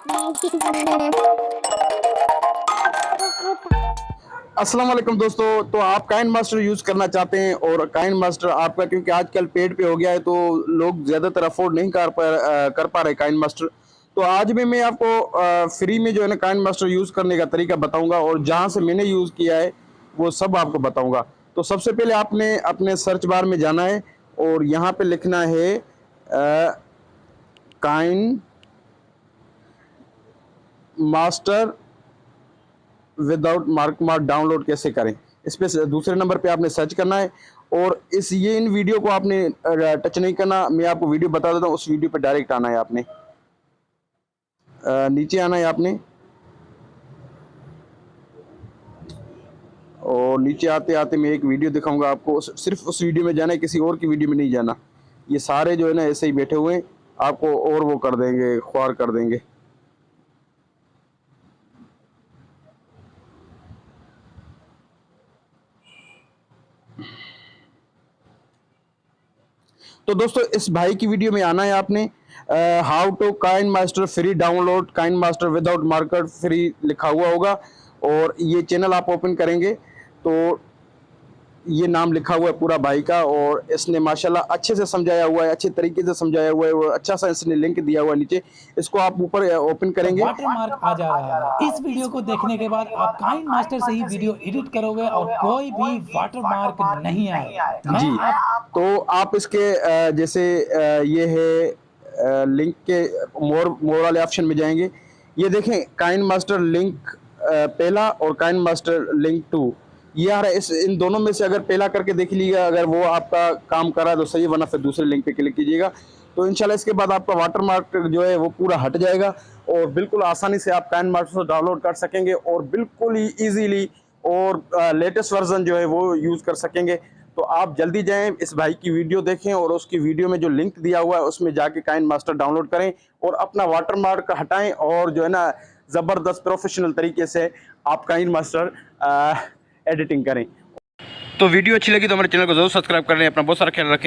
अस्सलाम वालेकुम दोस्तों। तो आप काइन मास्टर यूज़ करना चाहते हैं और काइन मास्टर आपका क्योंकि आजकल पेड पे हो गया है तो लोग ज़्यादातर अफोर्ड नहीं कर पा रहे काइन मास्टर। तो आज भी मैं आपको फ्री में जो है ना काइन मास्टर यूज़ करने का तरीका बताऊंगा और जहां से मैंने यूज़ किया है वो सब आपको बताऊंगा। तो सबसे पहले आपने अपने सर्च बार में जाना है और यहाँ पे लिखना है KineMaster without mark download कैसे करें। इस पे दूसरे नंबर पे आपने सर्च करना है और इन वीडियो को आपने टच नहीं करना। मैं आपको वीडियो बता देता हूँ, उस वीडियो पे डायरेक्ट आना है आपने। नीचे आना है आपने और नीचे आते आते मैं एक वीडियो दिखाऊंगा आपको। सिर्फ उस वीडियो में जाना है, किसी और की वीडियो में नहीं जाना। ये सारे जो है ना ऐसे ही बैठे हुए हैं, आपको और वो कर देंगे, ख्वार कर देंगे। तो दोस्तों इस भाई की वीडियो में आना है आपने। How to KineMaster free download KineMaster without marker free लिखा हुआ होगा और ये चैनल आप ओपन करेंगे तो ये नाम लिखा हुआ है पूरा भाई का और इसने माशाल्लाह अच्छे से समझाया हुआ है, अच्छे तरीके से समझाया हुआ है और अच्छा सा इसने लिंक दिया हुआ है नीचे। इसको आप ऊपर ओपन करेंगे। वाटर मार्क आ जा रहा है। इस वीडियो को देखने के बाद आप काइन मास्टर से ही वीडियो एडिट करोगे और कोई भी वाटर मार्क नहीं आएगा। जी, तो आप इसके जैसे ये है लिंक के मोर वाले ऑप्शन में जाएंगे। ये देखें काइन मास्टर लिंक पहला और काइन मास्टर लिंक 2 ये आ रहा है। इन दोनों में से अगर पहला करके देख लीजिएगा, अगर वो आपका काम कर रहा है तो सही है, वरना फिर दूसरे लिंक पे क्लिक कीजिएगा। तो इंशाल्लाह इसके बाद आपका वाटर मार्क जो है वो पूरा हट जाएगा और बिल्कुल आसानी से आप काइन मास्टर डाउनलोड कर सकेंगे और बिल्कुल ही ईजीली और लेटेस्ट वर्जन जो है वो यूज़ कर सकेंगे। तो आप जल्दी जाएं, इस भाई की वीडियो देखें और उसकी वीडियो में जो लिंक दिया हुआ है उसमें जाके काइन मास्टर डाउनलोड करें और अपना वाटर मार्क हटाएं और जो है ना ज़बरदस्त प्रोफेशनल तरीके से आप काइन मास्टर एडिटिंग करें। तो वीडियो अच्छी लगी तो हमारे चैनल को जरूर सब्सक्राइब करें। अपना बहुत सारा ख्याल रखें।